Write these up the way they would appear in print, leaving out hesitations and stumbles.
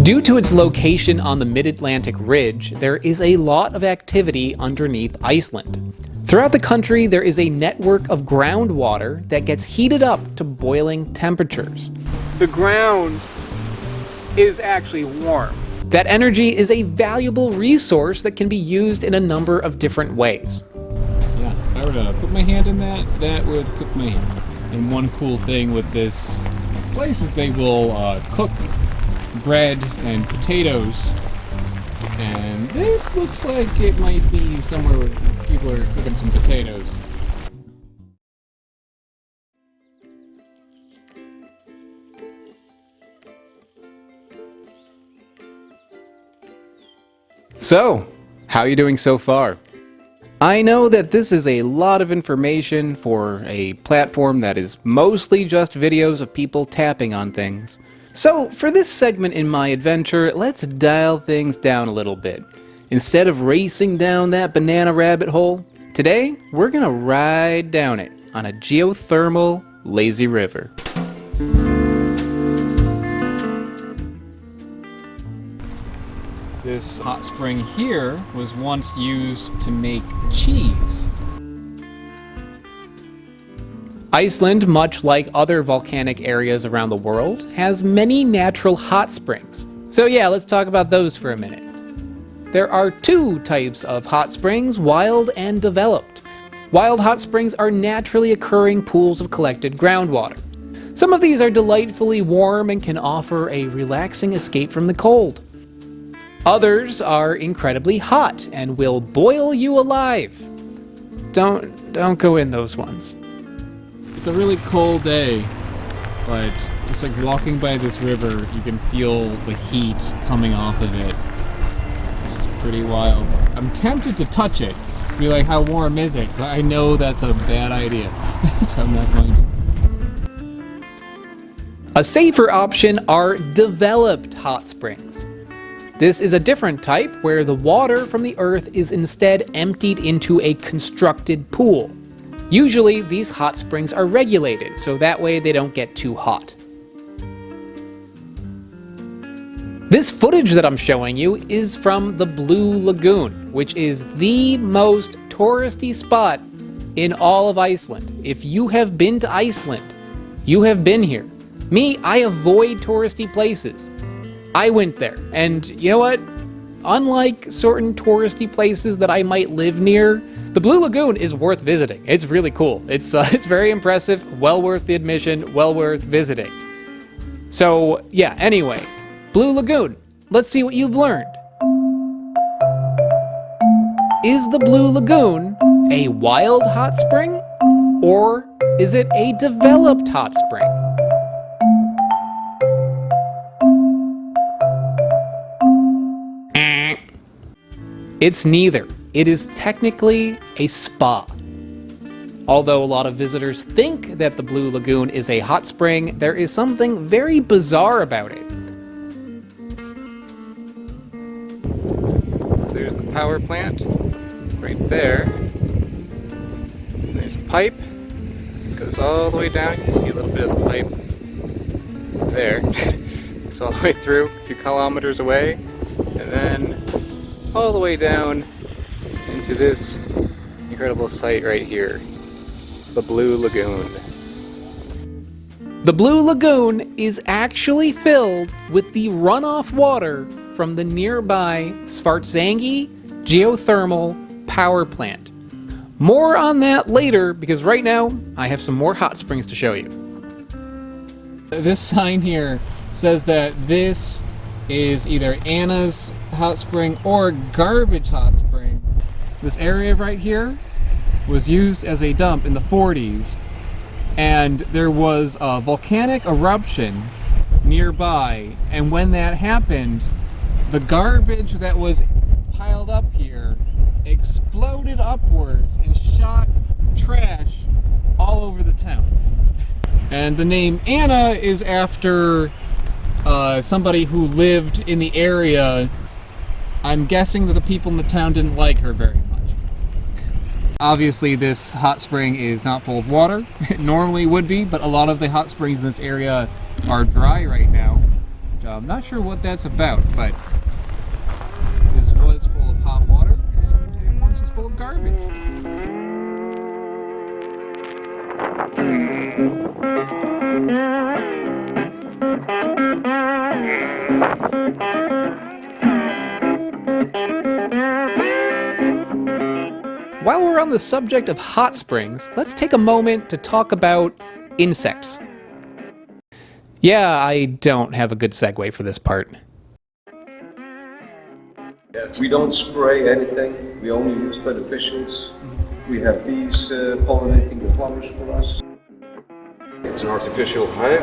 Due to its location on the mid-Atlantic ridge, there is a lot of activity underneath Iceland. Throughout the country, there is a network of groundwater that gets heated up to boiling temperatures. The ground is actually warm. That energy is a valuable resource that can be used in a number of different ways. Yeah, if I were to put my hand in that, that would cook my hand. And one cool thing with this place is they will cook bread and potatoes. And this looks like it might be somewhere where people are cooking some potatoes. So, how are you doing so far? I know that this is a lot of information for a platform that is mostly just videos of people tapping on things. So, for this segment in my adventure, let's dial things down a little bit. Instead of racing down that banana rabbit hole, today we're gonna ride down it on a geothermal lazy river. This hot spring here was once used to make cheese. Iceland, much like other volcanic areas around the world, has many natural hot springs. So yeah, let's talk about those for a minute. There are two types of hot springs, wild and developed. Wild hot springs are naturally occurring pools of collected groundwater. Some of these are delightfully warm and can offer a relaxing escape from the cold. Others are incredibly hot and will boil you alive. Don't go in those ones. It's a really cold day, but just like walking by this river, you can feel the heat coming off of it. It's pretty wild. I'm tempted to touch it, be like, how warm is it? But I know that's a bad idea, so I'm not going to. A safer option are developed hot springs. This is a different type where the water from the earth is instead emptied into a constructed pool. Usually these hot springs are regulated, so that way they don't get too hot. This footage that I'm showing you is from the Blue Lagoon, which is the most touristy spot in all of Iceland. If you have been to Iceland, you have been here. Me, I avoid touristy places. I went there, and you know what? Unlike certain touristy places that I might live near, the Blue Lagoon is worth visiting. It's really cool. It's very impressive, well worth the admission, well worth visiting. So yeah, anyway, Blue Lagoon, let's see what you've learned. Is the Blue Lagoon a wild hot spring, or is it a developed hot spring? It's neither. It is technically a spa. Although a lot of visitors think that the Blue Lagoon is a hot spring, there is something very bizarre about it. So there's the power plant right there. There's a pipe. It goes all the way down. You can see a little bit of the pipe there. It's all the way through, a few kilometers away. And then all the way down into this incredible site right here, the Blue Lagoon. The Blue Lagoon is actually filled with the runoff water from the nearby Svartsengi Geothermal power plant. More on that later, because right now I have some more hot springs to show you. This sign here says that this is either Anna's hot spring or garbage hot spring. This area right here was used as a dump in the 40s, and there was a volcanic eruption nearby, and when that happened, the garbage that was piled up here exploded upwards and shot trash all over the town. And the name Anna is after somebody who lived in the area. I'm guessing that the people in the town didn't like her very much. Obviously this hot spring is not full of water. It normally would be, but a lot of the hot springs in this area are dry right now. I'm not sure what that's about, but this was full of hot water and once was full of garbage. While we're on the subject of hot springs, let's take a moment to talk about insects. Yeah, I don't have a good segue for this part. Yes, we don't spray anything, we only use beneficials. We have bees pollinating the flowers for us. It's an artificial hive.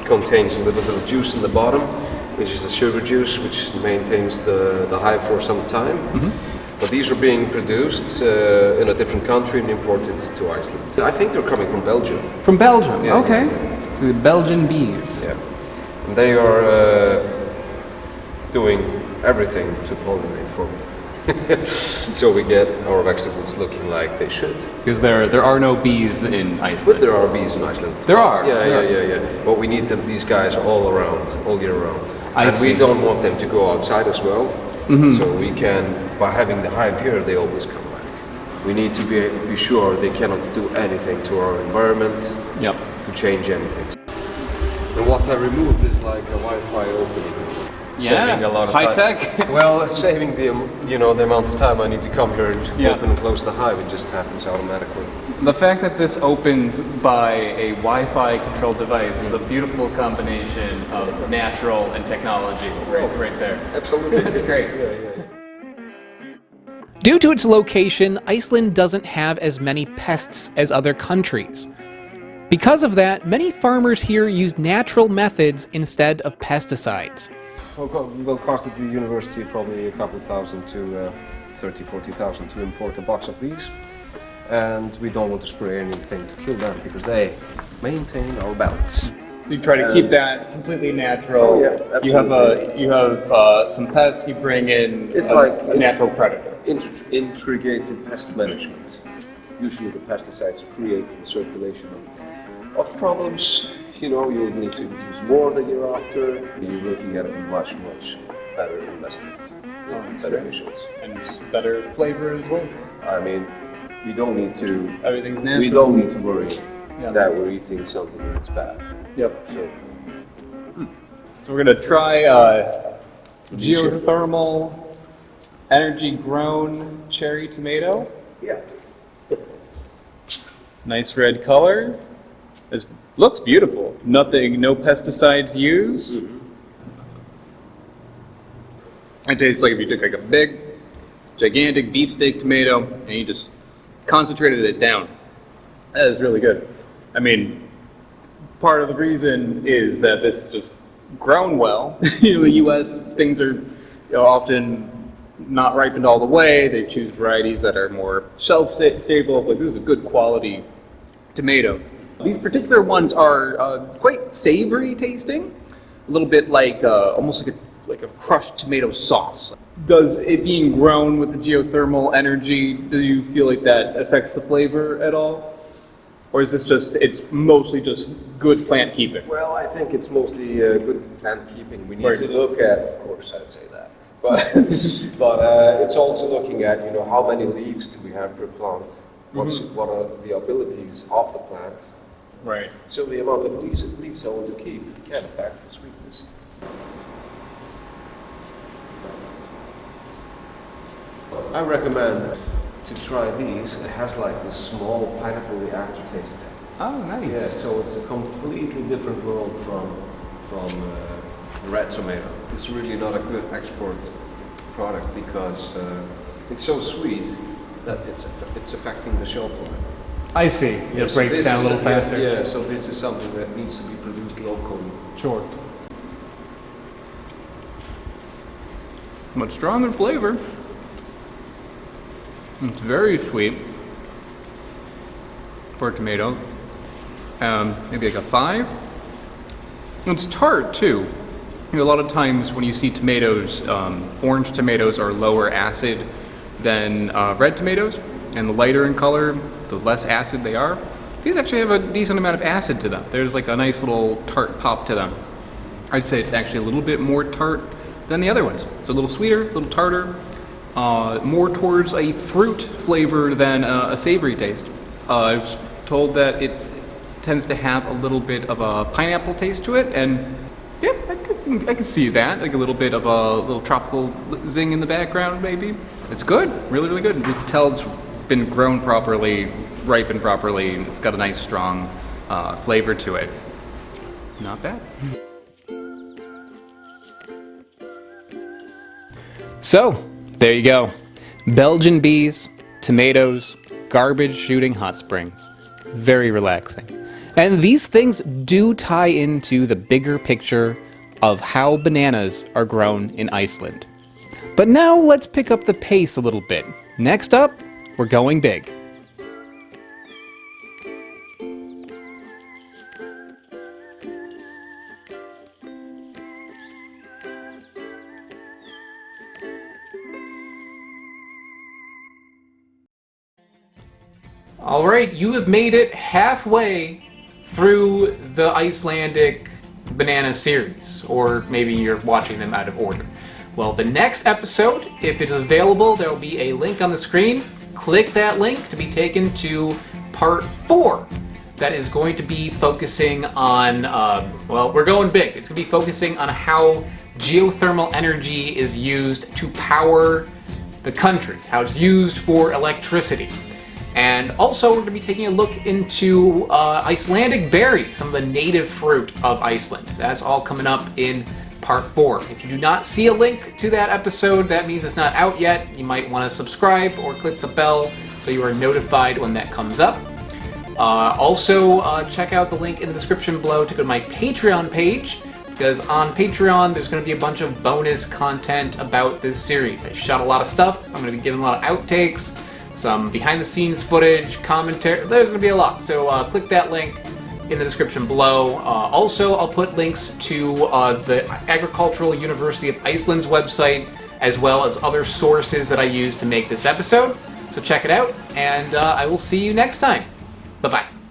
It contains a little bit of juice in the bottom, which is the sugar juice, which maintains the hive for some time. But these are being produced in a different country and imported to Iceland. I think they're coming from Belgium. From Belgium, Yeah. okay. So the Belgian bees. Yeah. And they are doing everything to pollinate for me. So we get our vegetables looking like they should. Because there are no bees in But Iceland. there are bees in Iceland. There are? Yeah. But we need these guys all around, all year round. I And see. we don't want them to go outside as well. So we can, by having the hive here, they always come back. We need to be sure they cannot do anything to our environment, Yep. to change anything. And what I removed is like a Wi-Fi opening. Saving a lot of high time. tech. Well, saving the the amount of time I need to come here and Yeah. open and close the hive, it just happens automatically. The fact that this opens by a Wi-Fi controlled device is a beautiful combination of natural and technology right there. Absolutely. That's great. Yeah. Due to its location, Iceland doesn't have as many pests as other countries. Because of that, many farmers here use natural methods instead of pesticides. Will cost at the university probably a couple thousand to 40,000 to import a box of these. And we don't want to spray anything to kill them because they maintain our balance. So you try to keep that completely natural. Oh, yeah, You have some pests. You bring in It's a, like- a natural predator. Integrated pest management. Usually the pesticides are creating a circulation of problems. You'll need to use more the year after. You're looking at a much better investment. that's Beneficials. And better flavor as well. I mean, we don't need to. Everything's natural. We don't need to worry Yeah. that we're eating something that's bad. Yep. So So we're gonna try geothermal, energy-grown cherry tomato. yeah. Nice red color. It looks beautiful. No pesticides used. It tastes like if you took like a big, gigantic beefsteak tomato and you just concentrated it down. That is really good. I mean, part of the reason is that this is just grown well. The U.S. things are often not ripened all the way. They choose varieties that are more shelf stable. Like this is a good quality tomato. These particular ones are quite savory tasting, a little bit like almost like a crushed tomato sauce. Does it being grown with the geothermal energy, do you feel like that affects the flavor at all? Or is this it's mostly just good plant keeping? Well, I think it's mostly good plant keeping. We need Right. to look at, of course, I'd say that. But it's also looking at how many leaves do we have per plant? What are the abilities of the plant? Right. So the amount of leaves I want to keep can affect the sweetness. I recommend to try these. It has like this small pineapple aftertaste. Oh, nice. Yeah, so it's a completely different world from red tomato. It's really not a good export product because it's so sweet that it's affecting the shelf life. I see. Yeah, It so breaks this down a is little faster. Yeah, so this is something that needs to be produced locally. Sure. But strong in flavor. It's very sweet for a tomato. Maybe like a 5. It's tart too. A lot of times when you see tomatoes, orange tomatoes are lower acid than red tomatoes, and the lighter in color, the less acid they are. These actually have a decent amount of acid to them. There's like a nice little tart pop to them. I'd say it's actually a little bit more tart than the other ones. It's a little sweeter, a little tartar, more towards a fruit flavor than a savory taste. I was told that it tends to have a little bit of a pineapple taste to it, and yeah, I could see that, like a little bit of a little tropical zing in the background, maybe. It's good, really, really good. You can tell it's been grown properly, ripened properly, and it's got a nice, strong flavor to it. Not bad. So, there you go. Belgian bees, tomatoes, garbage shooting hot springs. Very relaxing. And these things do tie into the bigger picture of how bananas are grown in Iceland. But now let's pick up the pace a little bit. Next up, we're going big. Alright, you have made it halfway through the Icelandic Banana series, or maybe you're watching them out of order. Well, the next episode, if it is available, there will be a link on the screen. Click that link to be taken to part 4. That is going to be focusing on, well, we're going big. It's going to be focusing on how geothermal energy is used to power the country, how it's used for electricity. And also, we're going to be taking a look into Icelandic berries, some of the native fruit of Iceland. That's all coming up in part 4. If you do not see a link to that episode, that means it's not out yet. You might want to subscribe or click the bell so you are notified when that comes up. Also, check out the link in the description below to go to my Patreon page, because on Patreon there's going to be a bunch of bonus content about this series. I shot a lot of stuff. I'm going to be giving a lot of outtakes, some behind-the-scenes footage, commentary. There's going to be a lot, so click that link in the description below. Also, I'll put links to the Agricultural University of Iceland's website, as well as other sources that I used to make this episode. So check it out, and I will see you next time. Bye-bye.